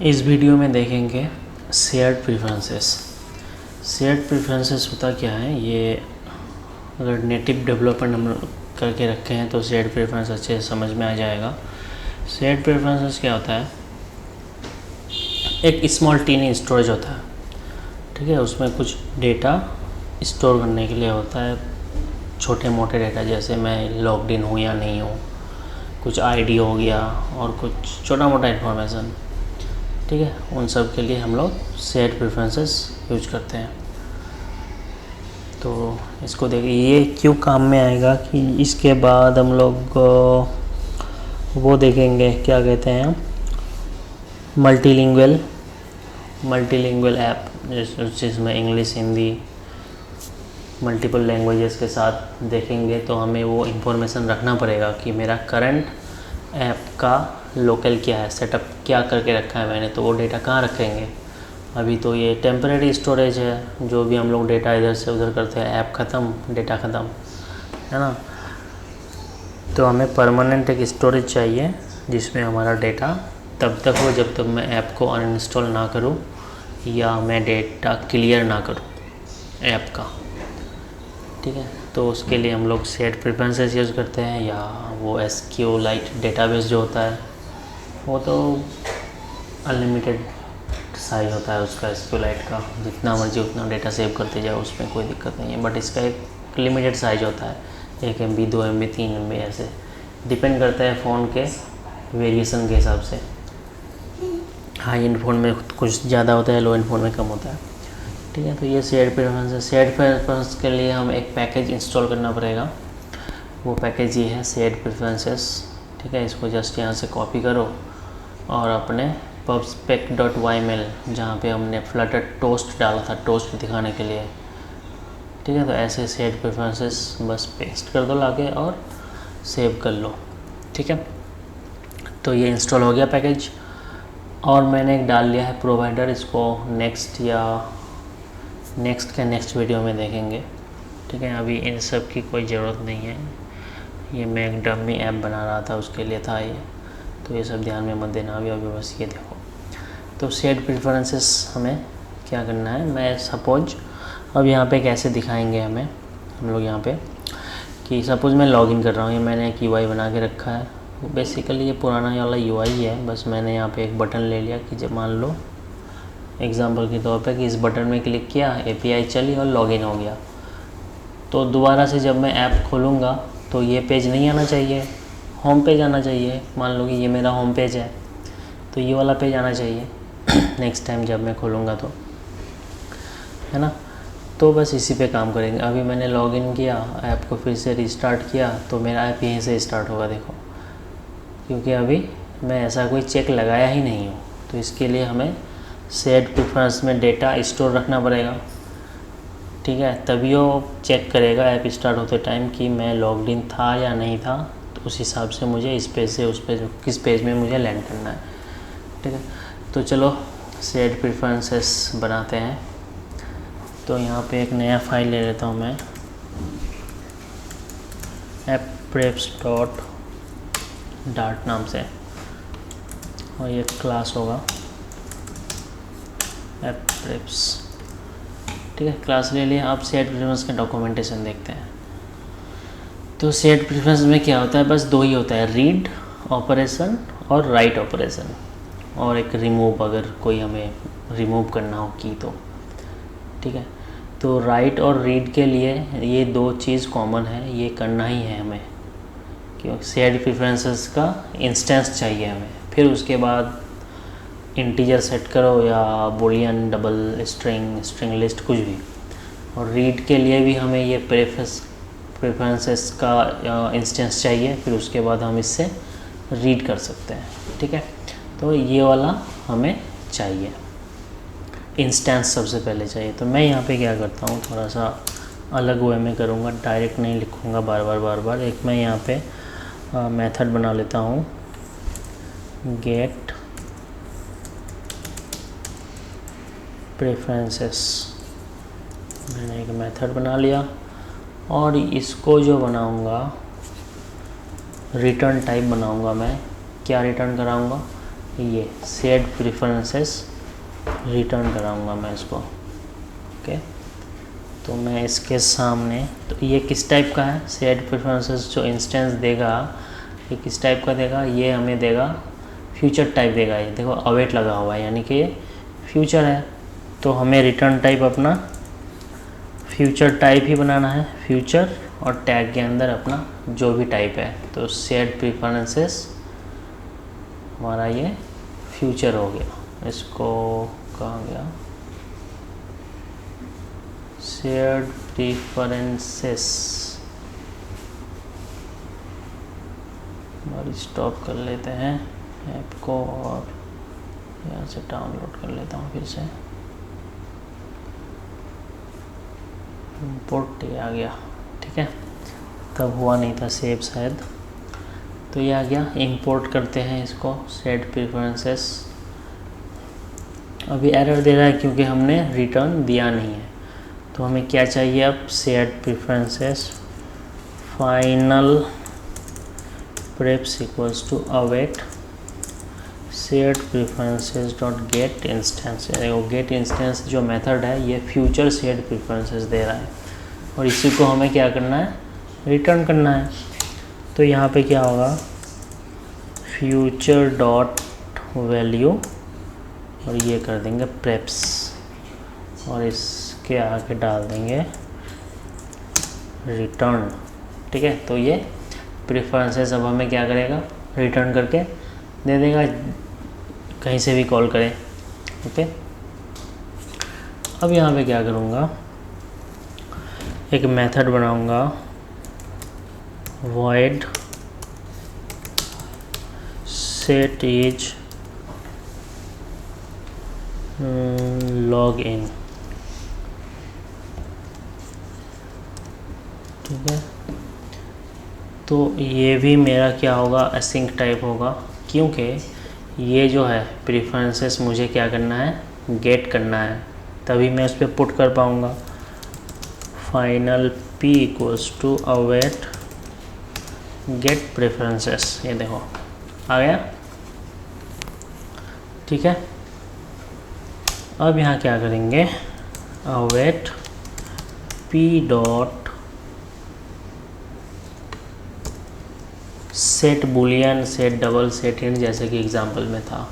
इस वीडियो में देखेंगे शेयर्ड प्रेफरेंसेस। शेयर्ड प्रेफरेंसेस होता क्या है, ये अगर नेटिव डेवलपमेंट हम करके रखे हैं तो शेयर्ड प्रेफरेंस अच्छे से समझ में आ जाएगा। शेयर्ड प्रेफरेंसेस क्या होता है, एक स्मॉल टीनी स्टोरेज होता है, ठीक है। उसमें कुछ डेटा स्टोर करने के लिए होता है, छोटे मोटे डेटा, जैसे मैं लॉग्ड इन हूँ या नहीं हूँ, कुछ आईडी हो गया और कुछ छोटा मोटा इन्फॉर्मेशन, ठीक है। उन सब के लिए हम लोग शेयर्ड प्रेफरेंसेस यूज करते हैं। तो इसको देखिए, ये क्यों काम में आएगा कि इसके बाद हम लोग वो देखेंगे, क्या कहते हैं, मल्टीलिंगुअल ऐप, जिसमें इंग्लिश हिंदी मल्टीपल लैंग्वेजेस के साथ देखेंगे। तो हमें वो इन्फॉर्मेशन रखना पड़ेगा कि मेरा करंट ऐप का लोकल क्या है, सेटअप क्या करके रखा है मैंने, तो वो डेटा कहाँ रखेंगे। अभी तो ये टेम्परेरी स्टोरेज है, जो भी हम लोग डेटा इधर से उधर करते हैं, ऐप ख़त्म डेटा ख़त्म, है ना। तो हमें परमानेंट एक स्टोरेज चाहिए जिसमें हमारा डेटा तब तक हो जब तक मैं ऐप को अनइंस्टॉल ना करूं या मैं डेटा क्लियर ना करूं ऐप का, ठीक है। तो उसके लिए हम लोग शेयर्ड प्रेफरेंसेस यूज़ करते हैं, या वो SQLite डेटाबेस जो होता है, वो तो अनलिमिटेड साइज होता है उसका, SQLite का, जितना मर्जी उतना डेटा सेव करते जाओ, उसमें कोई दिक्कत नहीं है। बट इसका एक लिमिटेड साइज होता है, 1 MB 2 MB 3 MB, ऐसे डिपेंड करता है फ़ोन के वेरिएशन के हिसाब से। हाई एंड फ़ोन में कुछ ज़्यादा होता है, लो एंड फ़ोन में कम होता है, ठीक है। तो ये शेयर्ड प्रेफरेंस है। शेयर्ड प्रेफरेंस के लिए हम एक पैकेज इंस्टॉल करना पड़ेगा। वो पैकेज ये है शेयर्ड प्रेफरेंसेस, ठीक है। इसको जस्ट यहाँ से कॉपी करो और अपने pubspec.yml, जहाँ पे हमने फ्लटर टोस्ट डाला था, टोस्ट दिखाने के लिए, ठीक है। तो ऐसे शेयर्ड प्रेफरेंसेस बस पेस्ट कर दो लाके और सेव कर लो, ठीक है। तो ये इंस्टॉल हो गया पैकेज, और मैंने एक डाल लिया है प्रोवाइडर। इसको नेक्स्ट नेक्स्ट वीडियो में देखेंगे, ठीक है। अभी इन सब की कोई ज़रूरत नहीं है, ये मैं एक डमी ऐप बना रहा था उसके लिए था ये, तो ये सब ध्यान में मत देना अभी बस ये देखो। तो शेयर्ड प्रेफरेंसेस हमें क्या करना है, मैं सपोज अब यहाँ पे कैसे दिखाएंगे हमें, हम लोग यहाँ पे कि सपोज़ मैं लॉगिन कर रहा हूँ, ये मैंने एक UI बना के रखा है। बेसिकली ये पुराना वाला UI है, बस मैंने यहाँ पे एक बटन ले लिया कि जब मान लो एग्जांपल के तौर पे कि इस बटन में क्लिक किया, API चली और लॉगिन हो गया। तो दोबारा से जब मैं ऐप खोलूँगा तो ये पेज नहीं आना चाहिए, होम पेज आना चाहिए। मान लो कि ये मेरा होम पेज है, तो ये वाला पेज आना चाहिए नेक्स्ट टाइम जब मैं खोलूँगा तो, है ना। तो बस इसी पे काम करेंगे। अभी मैंने लॉगिन किया, ऐप को फिर से रिस्टार्ट किया, तो मेरा ऐप यहीं से स्टार्ट होगा, देखो, क्योंकि अभी मैं ऐसा कोई चेक लगाया ही नहीं हूँ। तो इसके लिए हमें शेयर्ड प्रेफरेंस में डेटा स्टोर रखना पड़ेगा, ठीक है। तभी वो चेक करेगा ऐप स्टार्ट होते टाइम कि मैं लॉग्ड इन था या नहीं था, तो उस हिसाब से मुझे इस पेज से उस पेज, किस पेज में मुझे लैंड करना है, ठीक है। तो चलो शेयर्ड प्रेफरेंसेस बनाते हैं। तो यहाँ पे एक नया फाइल ले लेता हूँ मैं, appprefs.dart नाम से, और ये क्लास होगा appprefs, ठीक है। क्लास ले लिया। आप शेयर्ड प्रेफरेंस का डॉक्यूमेंटेशन देखते हैं। तो शेयर्ड प्रेफरेंस में क्या होता है, बस दो ही होता है, रीड ऑपरेशन और राइट ऑपरेशन, और एक रिमूव, अगर कोई हमें रिमूव करना हो की तो, ठीक है। तो राइट और रीड के लिए ये दो चीज़ कॉमन है, ये करना ही है हमें, क्योंकि शेयर्ड प्रेफरेंसेस का इंस्टेंस चाहिए हमें। फिर उसके बाद इंटीजर सेट करो या बूलियन, डबल, स्ट्रिंग लिस्ट, कुछ भी। और रीड के लिए भी हमें ये प्रेफरेंसेस का इंस्टेंस चाहिए, फिर उसके बाद हम इससे रीड कर सकते हैं, ठीक है। तो ये वाला हमें चाहिए, इंस्टेंस सबसे पहले चाहिए। तो मैं यहाँ पे क्या करता हूँ, थोड़ा सा अलग वे में करूँगा, डायरेक्ट नहीं लिखूँगा बार बार। एक मैं यहाँ पे मेथड बना लेता हूँ, गेट प्रेफरेंसेस, मैंने एक मेथड बना लिया। और इसको जो बनाऊँगा, रिटर्न टाइप बनाऊँगा मैं, क्या रिटर्न कराऊँगा, ये सेड प्रेफरेंसेस रिटर्न कराऊंगा मैं इसको। ओके, तो मैं इसके सामने, तो ये किस टाइप का है, सेड प्रेफरेंसेस जो इंस्टेंस देगा ये किस टाइप का देगा, ये हमें देगा फ्यूचर टाइप देगा। ये देखो अवेट लगा हुआ है, यानी कि ये फ्यूचर है। तो हमें रिटर्न टाइप अपना फ्यूचर टाइप ही बनाना है, फ्यूचर, और टैग के अंदर अपना जो भी टाइप है। तो सेड प्रेफरेंसेस हमारा ये फ्यूचर हो गया। इसको कहा गया शेयर्ड प्रेफरेंसेस। और स्टॉप कर लेते हैं ऐप को और यहाँ से डाउनलोड कर लेता हूँ फिर से। इंपोर्ट आ गया, ठीक है, तब हुआ नहीं था सेव शायद। तो ये आ गया, इंपोर्ट करते हैं इसको सेट प्रेफरेंसेस। अभी एरर दे रहा है क्योंकि हमने रिटर्न दिया नहीं है। तो हमें क्या चाहिए अब, set preferences final prefs equals to await set preferences dot get instance. Get instance जो मेथड है ये फ्यूचर सेट प्रेफरेंसेस दे रहा है और इसी को हमें क्या करना है, रिटर्न करना है। तो यहाँ पे क्या होगा, फ्यूचर डॉट वैल्यू और ये कर देंगे प्रेप्स और इसके आगे डाल देंगे रिटर्न, ठीक है। तो ये प्रेफरेंसेस अब हमें क्या करेगा, रिटर्न करके दे देगा, कहीं से भी कॉल करें। ओके, अब यहाँ पे क्या करूँगा, एक मेथड बनाऊँगा void set is login, ठीक है। तो ये भी मेरा क्या होगा, असिंक टाइप होगा, क्योंकि ये जो है प्रेफरेंसेस मुझे क्या करना है, गेट करना है, तभी मैं उस पर पुट कर पाऊँगा। Final p equals to await get preferences, ये देखो आ गया, ठीक है। अब यहाँ क्या करेंगे, await p dot set Boolean, set double, set int, जैसे कि एग्जांपल में था।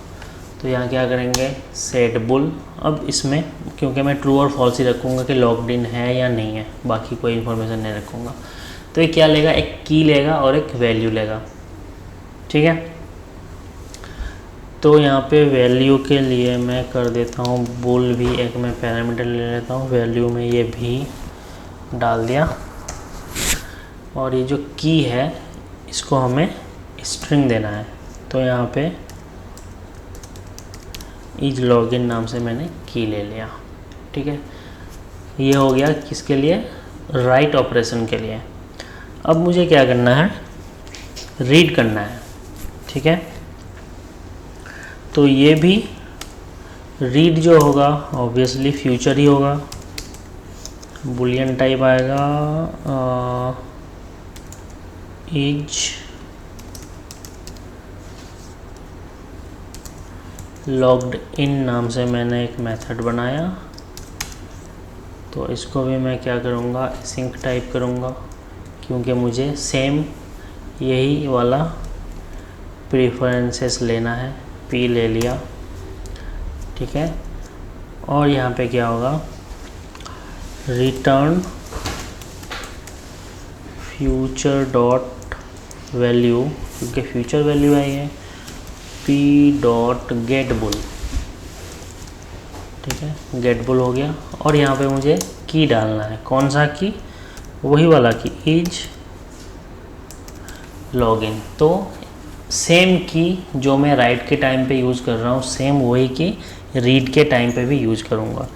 तो यहाँ क्या करेंगे, सेट बुल। अब इसमें क्योंकि मैं ट्रू और फॉल्स ही रखूँगा कि लॉग्ड इन है या नहीं है, बाकी कोई इन्फॉर्मेशन नहीं रखूँगा। तो ये क्या लेगा, एक की लेगा और एक वैल्यू लेगा, ठीक है। तो यहाँ पे वैल्यू के लिए मैं कर देता हूँ बुल भी, एक मैं पैरामीटर ले लेता हूँ, वैल्यू में ये भी डाल दिया। और ये जो की है इसको हमें स्ट्रिंग देना है। तो यहाँ पे इज लॉगिन नाम से मैंने की ले लिया, ठीक है। ये हो गया किसके लिए, राइट ऑपरेशन के लिए। अब मुझे क्या करना है, रीड करना है, ठीक है। तो ये भी रीड जो होगा ऑब्वियसली फ्यूचर ही होगा, बुलियन टाइप आएगा, इज लॉग्ड इन नाम से मैंने एक मेथड बनाया। तो इसको भी मैं क्या करूँगा, सिंक टाइप करूँगा, क्योंकि मुझे सेम यही वाला प्रेफरेंसेस लेना है। p ले लिया, ठीक है। और यहाँ पे क्या होगा, रिटर्न फ्यूचर डॉट वैल्यू, क्योंकि फ्यूचर वैल्यू है ये, p डॉट गेट बुल, ठीक है, गेट बुल हो गया। और यहाँ पे मुझे की डालना है, कौन सा की, वही वाला की, इज लॉगिन। तो सेम की जो मैं राइट के टाइम पे यूज़ कर रहा हूँ, सेम वही की रीड के टाइम पे भी यूज़ करूँगा।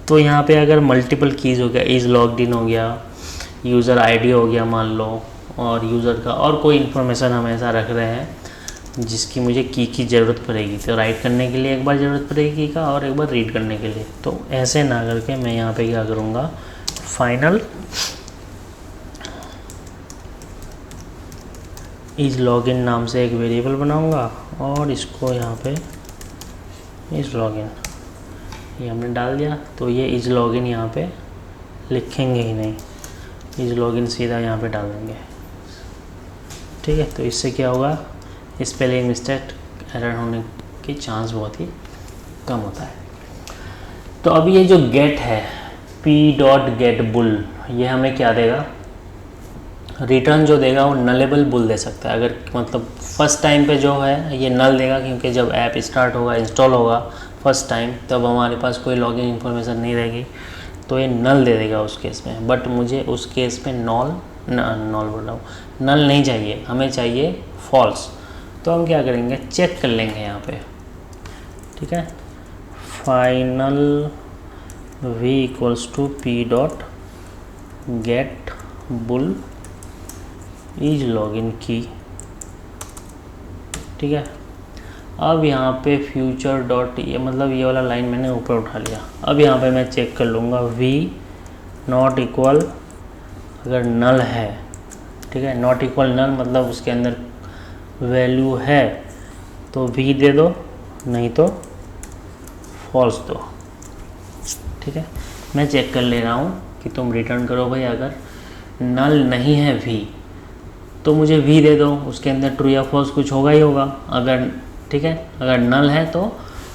तो यहाँ पे अगर मल्टीपल कीज़ हो गया, इज लॉग्ड इन हो गया, यूज़र आईडी हो गया मान लो, और यूज़र का और कोई इन्फॉर्मेशन हम ऐसा रख रहे हैं जिसकी मुझे की ज़रूरत पड़ेगी, तो राइट करने के लिए एक बार ज़रूरत पड़ेगी की का, और एक बार रीड करने के लिए। तो ऐसे ना करके मैं यहाँ पे क्या करूँगा, फाइनल इज लॉगिन नाम से एक वेरिएबल बनाऊँगा और इसको यहाँ पे इज लॉगिन ये हमने डाल दिया। तो ये इज लॉगिन यहाँ पे लिखेंगे ही नहीं, इज लॉगिन सीधा यहाँ पे डाल देंगे। ठीक है, तो इससे क्या होगा, स्पेलिंग मिस्टेक एरर होने की चांस बहुत ही कम होता है। तो अब ये जो गेट है p.getBull, ये हमें क्या देगा, रिटर्न जो देगा वो नलेबल बुल दे सकता है। अगर मतलब फर्स्ट टाइम पे जो है ये नल देगा, क्योंकि जब ऐप स्टार्ट होगा, इंस्टॉल होगा फर्स्ट टाइम, तब हमारे पास कोई लॉगिन इन्फॉर्मेशन नहीं रहेगी, तो ये नल दे देगा उस केस में। बट मुझे उस केस में नॉल बोल रहा हूँ, नल नहीं चाहिए, हमें चाहिए फॉल्स। तो हम क्या करेंगे, चेक कर लेंगे यहाँ पे। ठीक है, final v equals to p.getBull is login की। ठीक है, अब यहाँ पे फ्यूचर डॉट, ये मतलब ये वाला लाइन मैंने ऊपर उठा लिया। अब यहाँ पे मैं चेक कर लूँगा v नॉट इक्वल, अगर नल है, ठीक है, नॉट इक्वल नल मतलब उसके अंदर वैल्यू है तो v दे दो, नहीं तो फॉल्स दो। ठीक है, मैं चेक कर ले रहा हूँ कि तुम रिटर्न करो भाई। अगर नल नहीं है v तो मुझे v दे दो, उसके अंदर ट्रू या फॉल्स कुछ होगा ही होगा। अगर ठीक है, अगर नल है तो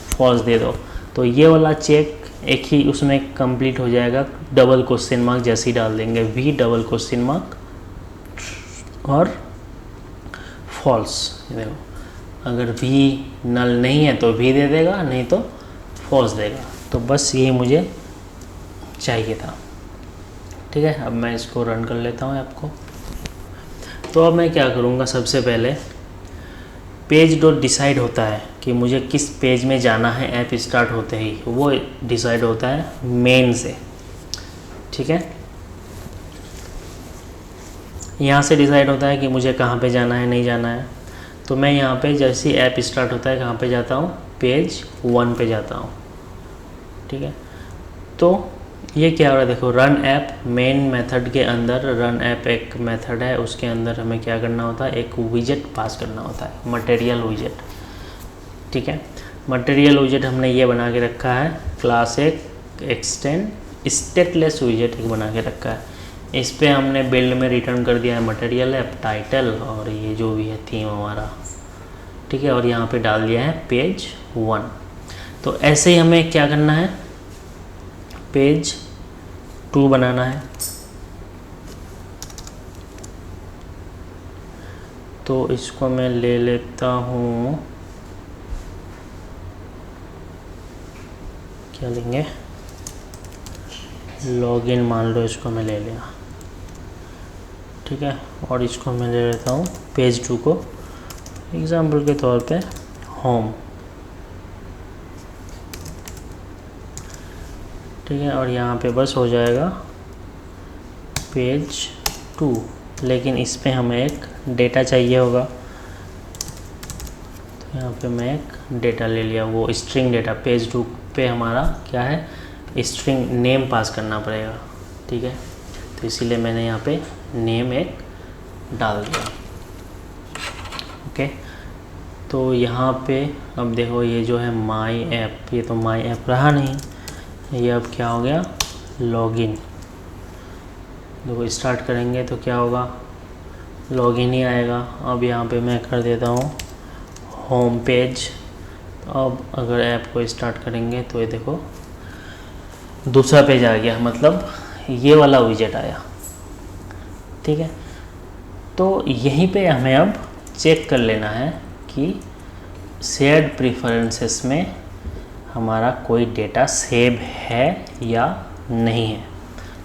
फॉल्स दे दो। तो ये वाला चेक एक ही उसमें कंप्लीट हो जाएगा, डबल क्वेश्चन मार्क जैसे ही डाल देंगे, v डबल क्वेश्चन मार्क और फॉल्स। देखो, अगर v नल नहीं है तो v दे देगा, नहीं तो फॉल्स देगा। तो बस ये मुझे चाहिए था। ठीक है, अब मैं इसको रन कर लेता हूँ ऐप को। तो अब मैं क्या करूँगा, सबसे पहले पेज डॉट डिसाइड होता है कि मुझे किस पेज में जाना है ऐप स्टार्ट होते ही, वो डिसाइड होता है मेन से। ठीक है, यहाँ से डिसाइड होता है कि मुझे कहाँ पे जाना है, नहीं जाना है। तो मैं यहाँ पे जैसे ही ऐप स्टार्ट होता है कहाँ पे जाता हूँ, पेज 1 पे जाता हूँ। ठीक है, तो ये क्या हो रहा है, देखो रन ऐप मेन मेथड के अंदर, रन ऐप एक मेथड है, उसके अंदर हमें क्या करना होता है, एक विजेट पास करना होता है, मटेरियल विजेट। ठीक है, मटेरियल विजेट हमने ये बना के रखा है, क्लास एक एक्सटेंड स्टेटलेस विजेट एक बना के रखा है। इस पे हमने बिल्ड में रिटर्न कर दिया है मटेरियल ऐप टाइटल और ये जो भी है थीम हमारा। ठीक है, और यहाँ पे डाल दिया है पेज 1। तो ऐसे ही हमें क्या करना है, पेज 2 बनाना है। तो इसको मैं ले लेता हूँ, क्या लेंगे, लॉगिन मान लो, इसको मैं ले लिया। ठीक है, और इसको मैं ले लेता हूँ पेज 2 को एग्जाम्पल के तौर पे होम। ठीक है, और यहाँ पे बस हो जाएगा पेज 2, लेकिन इस पे हमें एक डेटा चाहिए होगा। तो यहाँ पे मैं एक डेटा ले लिया, वो स्ट्रिंग डेटा। पेज 2 पे हमारा क्या है, स्ट्रिंग नेम पास करना पड़ेगा। ठीक है, तो इसीलिए मैंने यहाँ पे नेम एक डाल दिया। ओके, तो यहाँ पे अब देखो ये जो है माई ऐप, ये तो माई ऐप रहा नहीं, ये अब क्या हो गया, लॉगिन। देखो स्टार्ट करेंगे तो क्या होगा, लॉगिन ही आएगा। अब यहाँ पे मैं कर देता हूँ होम पेज। अब अगर ऐप को स्टार्ट करेंगे तो ये देखो दूसरा पेज आ गया, मतलब ये वाला विजेट आया। ठीक है, तो यहीं पे हमें अब चेक कर लेना है कि शेयर्ड प्रेफरेंसेस में हमारा कोई डेटा सेव है या नहीं है।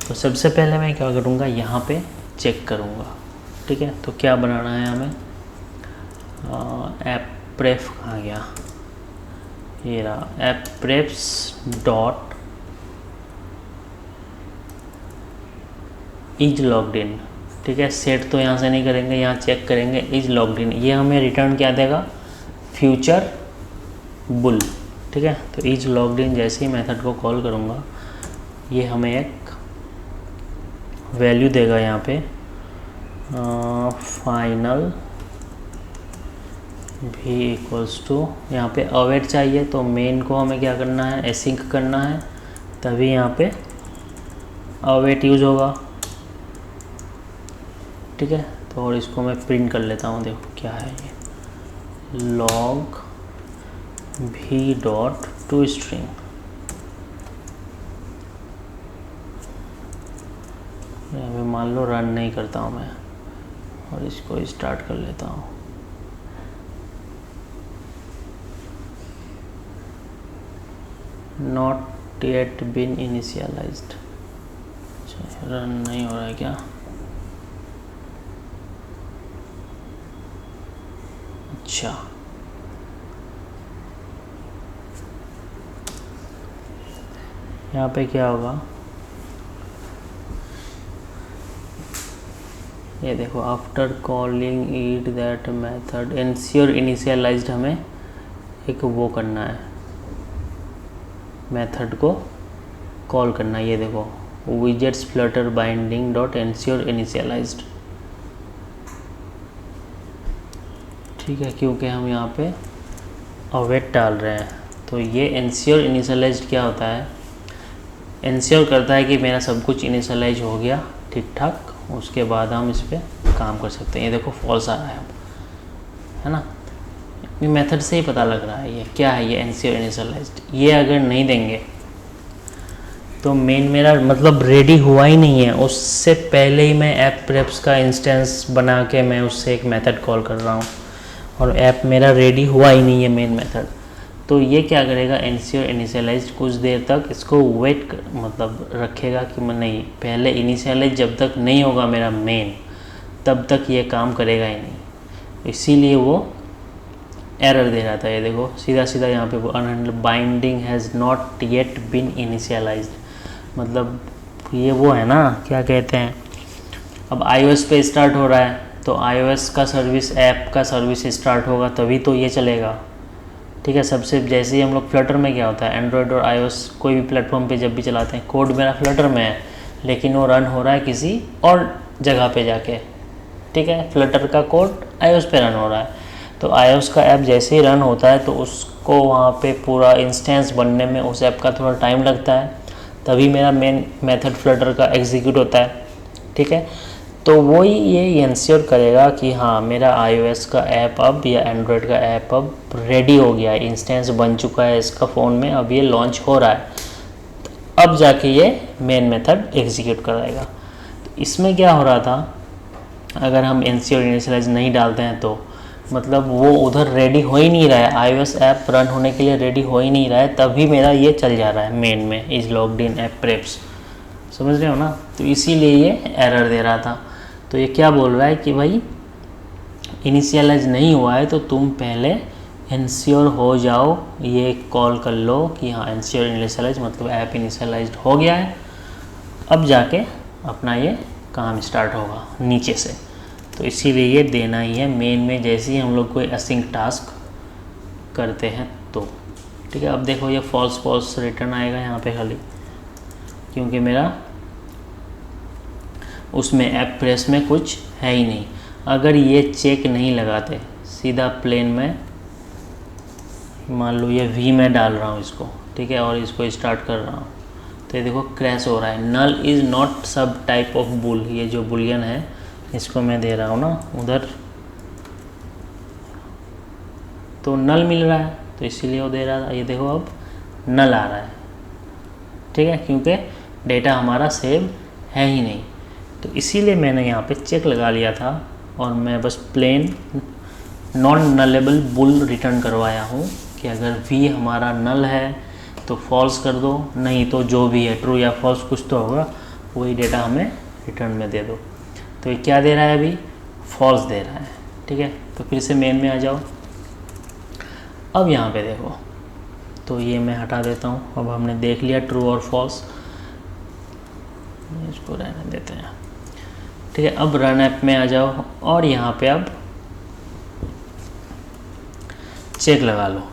तो सबसे पहले मैं क्या करूँगा, यहाँ पे चेक करूँगा। ठीक है, तो क्या बनाना है हमें, ऐप प्रेफ कहाँ गया, ये रहा, app prefs dot is logged in. ठीक है, सेट तो यहाँ से नहीं करेंगे, यहाँ चेक करेंगे इज लॉग्ड इन। ये हमें रिटर्न क्या देगा, फ्यूचर बुल। ठीक है, तो इज लॉग्ड इन जैसे ही मेथड को कॉल करूँगा, ये हमें एक वैल्यू देगा यहाँ पे, फाइनल v इक्वल्स टू, यहाँ पे अवेट चाहिए तो मेन को हमें क्या करना है, एसिंक करना है, तभी यहाँ पे अवेट यूज होगा। ठीक है, तो और इसको मैं प्रिंट कर लेता हूँ, देखो क्या है ये, log v dot to string. अभी मान लो रन नहीं करता हूँ मैं और इसको स्टार्ट कर लेता हूँ। Not yet been initialized, run नहीं हो रहा है क्या? अच्छा, यहाँ पे क्या होगा, ये देखो, after calling it that method ensure initialised, हमें एक वो करना है, मेथड को कॉल करना है। ये देखो, widgets flutter binding dot ensure initialised. ठीक है, क्योंकि हम यहाँ पे अवेट डाल रहे हैं, तो ये इंश्योर इनिशियलाइज्ड क्या होता है, इंश्योर करता है कि मेरा सब कुछ इनिशियलाइज हो गया ठीक ठाक, उसके बाद हम इस पर काम कर सकते हैं। ये देखो फॉल्स आ रहा है अब, है ना, ये मेथड से ही पता लग रहा है ये क्या है, ये इंश्योर इनिशियलाइज्ड। ये अगर नहीं देंगे तो मेन मेरा मतलब रेडी हुआ ही नहीं है, उससे पहले ही मैं ऐप प्रेप्स का इंस्टेंस बना के मैं उससे एक मेथड कॉल कर रहा हूँ और ऐप मेरा रेडी हुआ ही नहीं है मेन मेथड। तो ये क्या करेगा, इंश्योर इनिशियलाइज्ड कुछ देर तक इसको वेट मतलब रखेगा कि मैं नहीं, पहले इनिशियलाइज जब तक नहीं होगा मेरा मेन, तब तक ये काम करेगा ही नहीं। इसीलिए वो एरर दे रहा था। ये देखो सीधा सीधा यहाँ पे वो unhandled binding has not yet been initialized, मतलब ये वो है ना, क्या कहते हैं, अब iOS पे स्टार्ट हो रहा है तो iOS का सर्विस, ऐप का सर्विस स्टार्ट होगा तभी तो ये चलेगा। ठीक है, सबसे जैसे ही हम लोग फ्लटर में क्या होता है, एंड्रॉयड और iOS कोई भी प्लेटफॉर्म पे जब भी चलाते हैं, कोड मेरा फ्लटर में है लेकिन वो रन हो रहा है किसी और जगह पे जाके। ठीक है, फ्लटर का कोड iOS पे रन हो रहा है, तो iOS का ऐप जैसे ही रन होता है तो उसको वहाँ पे पूरा इंस्टेंस बनने में उस ऐप का थोड़ा टाइम लगता है, तभी मेरा मेन मेथड फ्लटर का एग्जीक्यूट होता है। ठीक है, तो वही ये इंश्योर करेगा कि हाँ मेरा iOS का ऐप अब या एंड्रॉयड का ऐप अब रेडी हो गया है, इंस्टेंस बन चुका है इसका फ़ोन में, अब ये लॉन्च हो रहा है, अब जाके ये मेन मेथड एग्जीक्यूट कराएगा। तो इसमें क्या हो रहा था, अगर हम इंश्योर इनिशियलाइज नहीं डालते हैं तो मतलब वो उधर रेडी हो ही नहीं रहा है, iOS ऐप रन होने के लिए रेडी हो ही नहीं रहा है, तभी मेरा ये चल जा रहा है मेन में is logged in app preps, समझ रहे हो ना। तो इसीलिए ये एरर दे रहा था। तो ये क्या बोल रहा है कि भाई इनिशियलाइज नहीं हुआ है तो तुम पहले इंश्योर हो जाओ, ये कॉल कर लो कि हाँ इंश्योर इनिशियलाइज मतलब ऐप इनिशियलाइज्ड हो गया है, अब जाके अपना ये काम स्टार्ट होगा नीचे से। तो इसीलिए ये देना ही है मेन में, जैसे ही हम लोग कोई असिंक टास्क करते हैं तो। ठीक है, अब देखो ये फॉल्स फॉल्स रिटर्न आएगा यहाँ पे खाली, क्योंकि मेरा उसमें ऐप प्रेस में कुछ है ही नहीं। अगर ये चेक नहीं लगाते, सीधा प्लेन में मान लो ये वी में डाल रहा हूँ इसको, ठीक है, और इसको स्टार्ट कर रहा हूँ तो ये देखो क्रैश हो रहा है। नल इज़ नॉट सब टाइप ऑफ बुल, ये जो बुलियन है इसको मैं दे रहा हूँ ना उधर, तो नल मिल रहा है तो इसीलिए वो दे रहा था। ये देखो अब नल आ रहा है, ठीक है, क्योंकि डेटा हमारा सेव है ही नहीं। तो इसीलिए मैंने यहाँ पे चेक लगा लिया था और मैं बस plain non nullable bool return करवाया हूँ कि अगर वी हमारा नल है तो फॉल्स कर दो, नहीं तो जो भी है ट्रू या फॉल्स कुछ तो होगा, वही डेटा हमें रिटर्न में दे दो। तो ये क्या दे रहा है अभी, फॉल्स दे रहा है। ठीक है, तो फिर से मेन में आ जाओ। अब यहाँ पे देखो, तो ये मैं हटा देता हूँ। अब हमने देख लिया ट्रू और फॉल्स, इसको रहने देते हैं। ठीक है, अब रन ऐप में आ जाओ और यहाँ पे अब चेक लगा लो।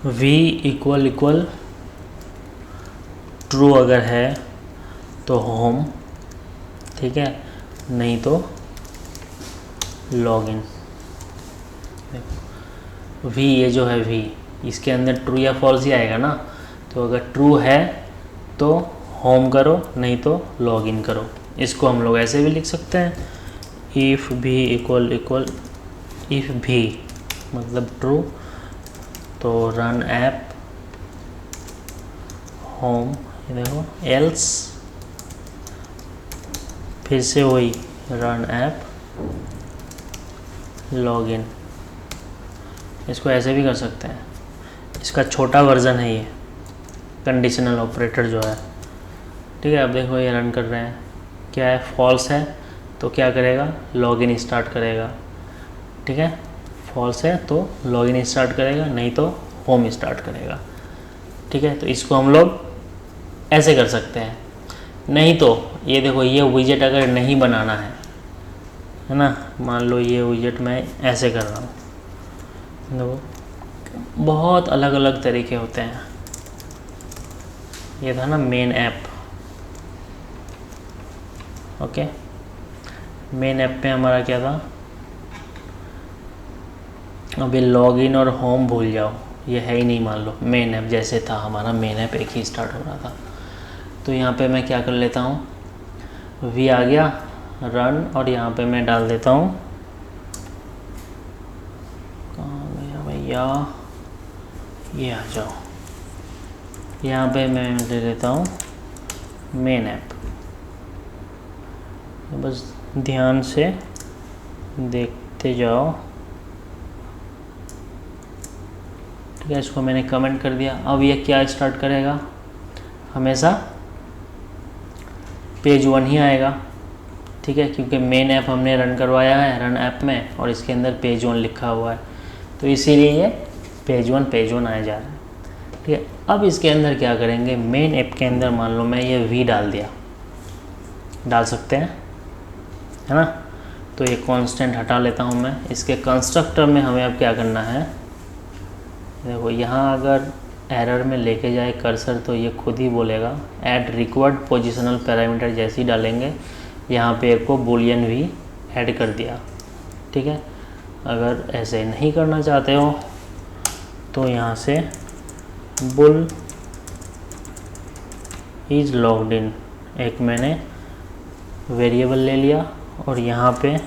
v इक्वल ट्रू अगर है तो होम, ठीक है, नहीं तो लॉगिन। वी, ये जो है वी, इसके अंदर ट्रू या फॉल्स ही आएगा ना। तो अगर ट्रू है तो होम करो, नहीं तो लॉगिन करो। इसको हम लोग ऐसे भी लिख सकते हैं, इफ़ भी इक्वल इक्वल, इफ़ भी मतलब ट्रू तो रन ऐप होम, ये देखो, एल्स फिर से वही रन ऐप लॉगिन। इसको ऐसे भी कर सकते हैं, इसका छोटा वर्जन है ये कंडीशनल ऑपरेटर जो है। ठीक है, अब देखो ये रन कर रहे हैं, क्या है, फॉल्स है तो क्या करेगा, लॉगिन स्टार्ट करेगा। ठीक है, फॉल्स है तो लॉगिन स्टार्ट करेगा, नहीं तो होम स्टार्ट करेगा। ठीक है, तो इसको हम लोग ऐसे कर सकते हैं। नहीं तो ये देखो, ये विजेट अगर नहीं बनाना है ना, मान लो ये विजेट मैं ऐसे कर रहा हूँ, देखो बहुत अलग अलग तरीके होते हैं। ये था ना main app, okay, main app पे हमारा क्या था, अभी लॉगिन और होम भूल जाओ, ये है ही नहीं, मान लो मेन ऐप जैसे था हमारा, मेन ऐप एक ही स्टार्ट हो रहा था। तो यहाँ पे मैं क्या कर लेता हूँ, वी आ गया रन, और यहाँ पे मैं डाल देता हूँ, कहाँ गया भैया, ये आ जाओ, यहाँ पे मैं ले लेता हूँ मेन ऐप। बस ध्यान से देखते जाओ। ठीक है, इसको मैंने कमेंट कर दिया। अब ये क्या स्टार्ट करेगा, हमेशा पेज 1 ही आएगा। ठीक है, क्योंकि मेन ऐप हमने रन करवाया है रन ऐप में, और इसके अंदर पेज 1 लिखा हुआ है, तो इसीलिए ये पेज 1 आया जा रहा है। ठीक है, अब इसके अंदर क्या करेंगे, मेन ऐप के अंदर मान लो मैं ये वी डाल दिया, डाल सकते हैं, है ना। तो ये कांस्टेंट हटा लेता हूँ मैं। इसके कंस्ट्रक्टर में हमें अब क्या करना है, देखो यहाँ अगर एरर में लेके जाए कर्सर तो ये खुद ही बोलेगा ऐड रिक्वायर्ड पोजिशनल पैरामीटर, जैसे ही डालेंगे यहाँ पे एक को बुलियन भी ऐड कर दिया। ठीक है, अगर ऐसे नहीं करना चाहते हो तो यहाँ से बुल इज़ लॉग्ड इन एक मैंने वेरिएबल ले लिया, और यहाँ पे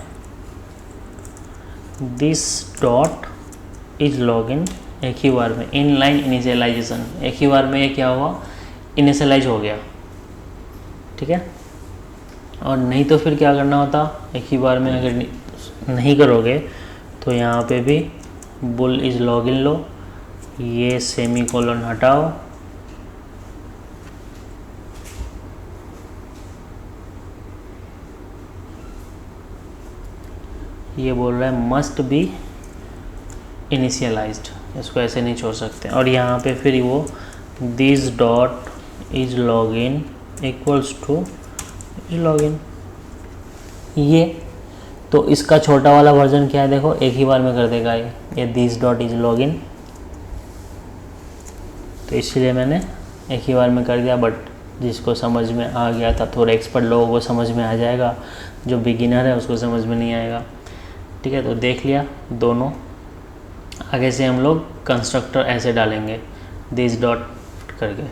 दिस डॉट इज लॉगिन, एक ही बार में इन लाइन इनिशियलाइजेशन, एक ही बार में ये क्या हुआ, इनिशियलाइज हो गया। ठीक है, और नहीं तो फिर क्या करना होता, एक ही बार में अगर नहीं करोगे तो यहाँ पे भी बुल इज लॉगिन लो, ये सेमी कोलन हटाओ, ये बोल रहा है मस्ट बी इनिशियलाइज्ड, इसको ऐसे नहीं छोड़ सकते। और यहाँ पे फिर वो this dot is login equals two is login, ये तो इसका छोटा वाला वर्जन क्या है, देखो एक ही बार में कर देगा ये दिस डॉट इज लॉगिन, तो इसलिए मैंने एक ही बार में कर दिया। बट जिसको समझ में आ गया था, थोड़े एक्सपर्ट लोगों को समझ में आ जाएगा, जो बिगिनर है उसको समझ में नहीं आएगा। ठीक है, तो देख लिया दोनों। आगे से हम लोग कंस्ट्रक्टर ऐसे डालेंगे दिस डॉट करके।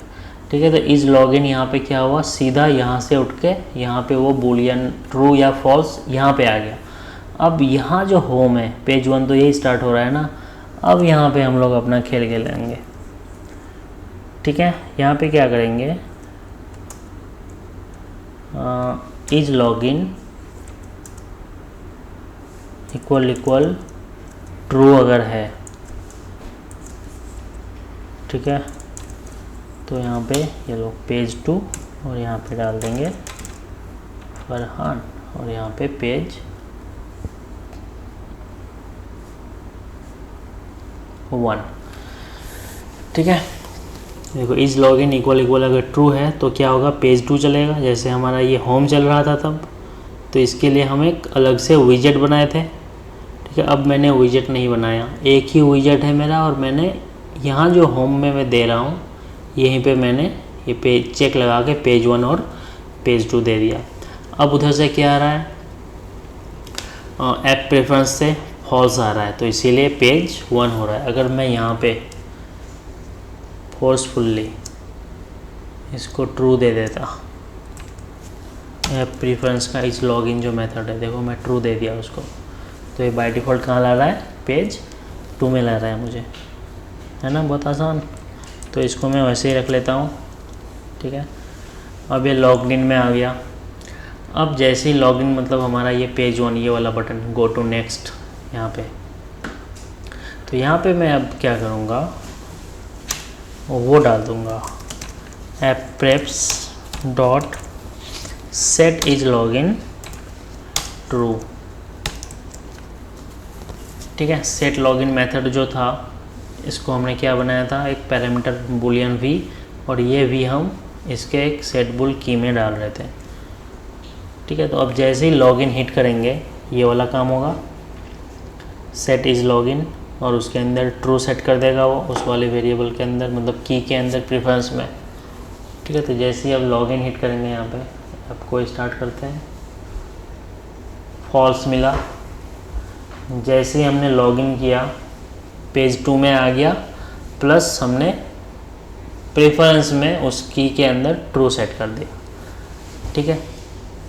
ठीक है, तो इज लॉगिन यहाँ पे क्या हुआ, सीधा यहाँ से उठ के यहाँ पे वो बुलियन ट्रू या फॉल्स यहाँ पे आ गया। अब यहाँ जो होम है पेज 1 तो यही स्टार्ट हो रहा है ना, अब यहाँ पे हम लोग अपना खेल खेलेंगे। ठीक है, यहाँ पे क्या करेंगे, is login equal equal true अगर है। ठीक है, तो यहाँ पे ये लोग पेज 2 और यहाँ पे डाल देंगे फरहान, और यहाँ पे पेज 1। ठीक है, देखो इज लॉगिन इक्वल इक्वल अगर ट्रू है तो क्या होगा, पेज 2 चलेगा। जैसे हमारा ये होम चल रहा था तब, तो इसके लिए हम एक अलग से विजेट बनाए थे। ठीक है, अब मैंने विजेट नहीं बनाया, एक ही विजेट है मेरा, और मैंने यहाँ जो होम में मैं दे रहा हूँ यहीं पे मैंने ये पेज चेक लगा के पेज 1 और पेज 2 दे दिया। अब उधर से क्या आ रहा है, ऐप प्रेफरेंस से फॉल्स आ रहा है, तो इसीलिए पेज 1 हो रहा है। अगर मैं यहाँ पे फोर्सफुल्ली इसको ट्रू दे देता, ऐप प्रेफरेंस का इस लॉगिन जो मेथड है, देखो मैं ट्रू दे दिया उसको, तो ये बाय डिफ़ॉल्ट कहाँ ला रहा है, पेज 2 में ला रहा है मुझे, है ना, बहुत आसान। तो इसको मैं वैसे ही रख लेता हूँ, ठीक है। अब ये लॉगिन में आ गया। अब जैसे ही लॉगिन मतलब हमारा ये पेज 1, ये वाला बटन गो टू नेक्स्ट यहाँ पे, तो यहाँ पे मैं अब क्या करूँगा, वो डाल दूँगा app preps dot set is login true, ठीक है। सेट लॉगिन मेथड जो था, इसको हमने क्या बनाया था, एक पैरामीटर बुलियन वी, और ये भी हम इसके एक सेट बुल की में डाल रहे थे, ठीक है। तो अब जैसे ही लॉगिन हिट करेंगे ये वाला काम होगा, सेट इज़ लॉगिन, और उसके अंदर ट्रू सेट कर देगा वो उस वाले वेरिएबल के अंदर, मतलब की के अंदर प्रेफरेंस में, ठीक है। तो जैसे ही अब लॉगिन हिट करेंगे यहाँ पे, आपको स्टार्ट करते हैं, फॉल्स मिला। जैसे ही हमने लॉगिन किया पेज 2 में आ गया, प्लस हमने प्रेफरेंस में उस की के अंदर ट्रू सेट कर दिया, ठीक है।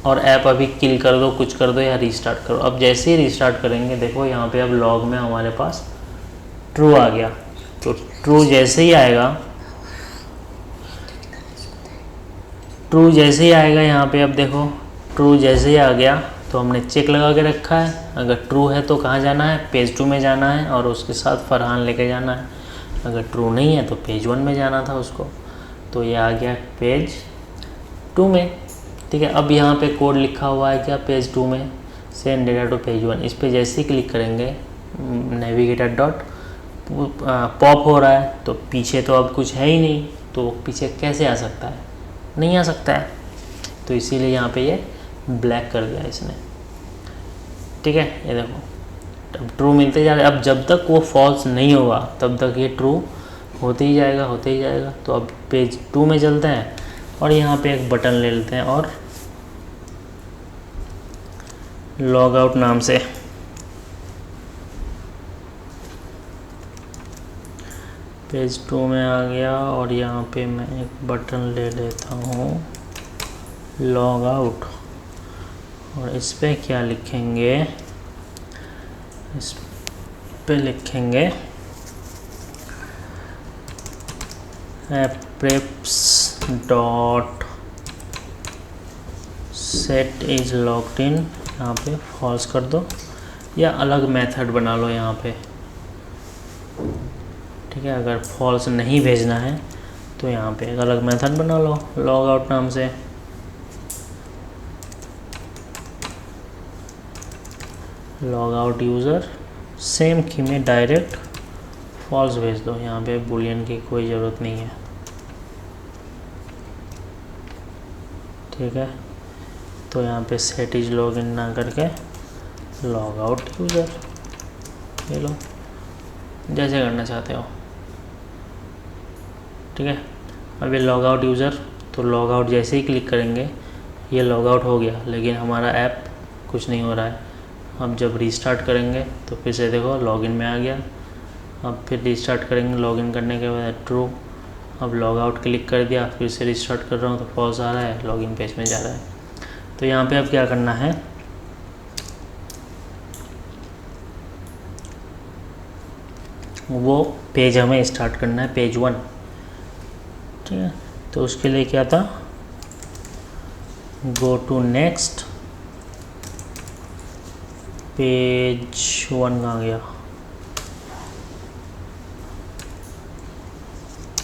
और ऐप अभी किल कर दो, कुछ कर दो या रीस्टार्ट करो। अब जैसे ही रीस्टार्ट करेंगे, देखो यहाँ पे अब लॉग में हमारे पास ट्रू आ गया। तो ट्रू जैसे ही आएगा, यहाँ पे अब देखो ट्रू जैसे ही आ गया, तो हमने चेक लगा के रखा है। अगर ट्रू है तो कहाँ जाना है, पेज 2 में जाना है, और उसके साथ फरहान लेके जाना है। अगर ट्रू नहीं है तो पेज 1 में जाना था उसको, तो ये आ गया पेज 2 में, ठीक है। अब यहाँ पे कोड लिखा हुआ है क्या, पेज 2 में सेंड डेटा टू पेज 1। इस पर जैसे ही क्लिक करेंगे, नेविगेटर डॉट पॉप हो रहा है, तो पीछे तो अब कुछ है ही नहीं, तो पीछे कैसे आ सकता है, नहीं आ सकता है। तो इसीलिए यहाँ पे ये ब्लैक कर दिया इसने, ठीक है। ये देखो अब ट्रू मिलते जा रहे। अब जब तक वो फॉल्स नहीं होगा तब तक ये ट्रू होते ही जाएगा। तो अब पेज 2 में चलते हैं, और यहाँ पे एक बटन ले लेते हैं, और लॉग आउट नाम से पेज 2 में आ गया, और यहाँ पे मैं एक बटन ले लेता हूँ लॉग आउट, और इस पे क्या लिखेंगे, इस पे लिखेंगे app preps dot set is logged इन, यहाँ पे फॉल्स कर दो, या अलग मेथड बना लो यहाँ पे, ठीक है। अगर फॉल्स नहीं भेजना है तो यहाँ पे एक अलग मेथड बना लो लॉग आउट नाम से, लॉग आउट यूज़र, सेम की में डायरेक्ट फॉल्स भेज दो। यहाँ पे बुलियन की कोई ज़रूरत नहीं है, ठीक है। तो यहाँ पे सेट इज लॉगिन ना करके लॉग आउट यूज़र ले लो, जैसे करना चाहते हो, ठीक है। अब ये लॉग आउट यूज़र, तो लॉग आउट जैसे ही क्लिक करेंगे ये लॉग आउट हो गया, लेकिन हमारा ऐप कुछ नहीं हो रहा है। अब जब रीस्टार्ट करेंगे तो फिर से देखो लॉगिन में आ गया। अब फिर रीस्टार्ट करेंगे, लॉगिन करने के बाद ट्रू। अब लॉग आउट क्लिक कर दिया, फिर से रीस्टार्ट कर रहा हूँ तो फॉल्स आ रहा है, लॉगिन पेज में जा रहा है। तो यहाँ पे अब क्या करना है, वो पेज हमें स्टार्ट करना है, पेज 1, ठीक है। तो उसके लिए क्या था, गो टू नेक्स्ट, पेज 1 आ गया,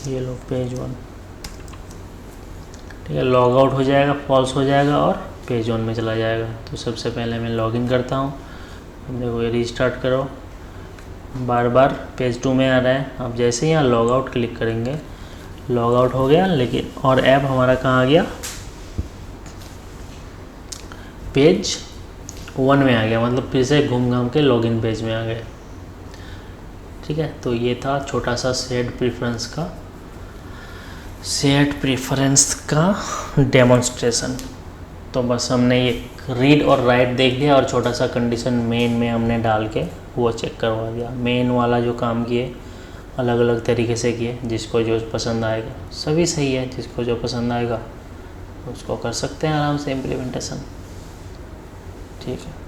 ये लो पेज 1, ठीक है। लॉग आउट हो जाएगा, फॉल्स हो जाएगा, और पेज 1 में चला जाएगा। तो सबसे पहले मैं लॉगिन करता हूँ। अब देखो ये रीस्टार्ट करो, बार बार पेज 2 में आ रहा है। अब जैसे ही यहाँ लॉग आउट क्लिक करेंगे, लॉग आउट हो गया, लेकिन और ऐप हमारा कहाँ आ गया, पेज 1 में आ गया, मतलब फिर से घूम घाम के लॉगिन पेज में आ गए, ठीक है। तो ये था छोटा सा सेट प्रेफरेंस का डेमोन्स्ट्रेशन। तो बस हमने ये रीड और राइट देख लिया और छोटा सा कंडीशन मेन में हमने डाल के वो चेक करवा दिया। मेन वाला जो काम किए अलग अलग तरीके से किए, जिसको जो पसंद आएगा सभी सही है, जिसको जो पसंद आएगा उसको कर सकते हैं आराम से इम्प्लीमेंटेशन। ठीक है।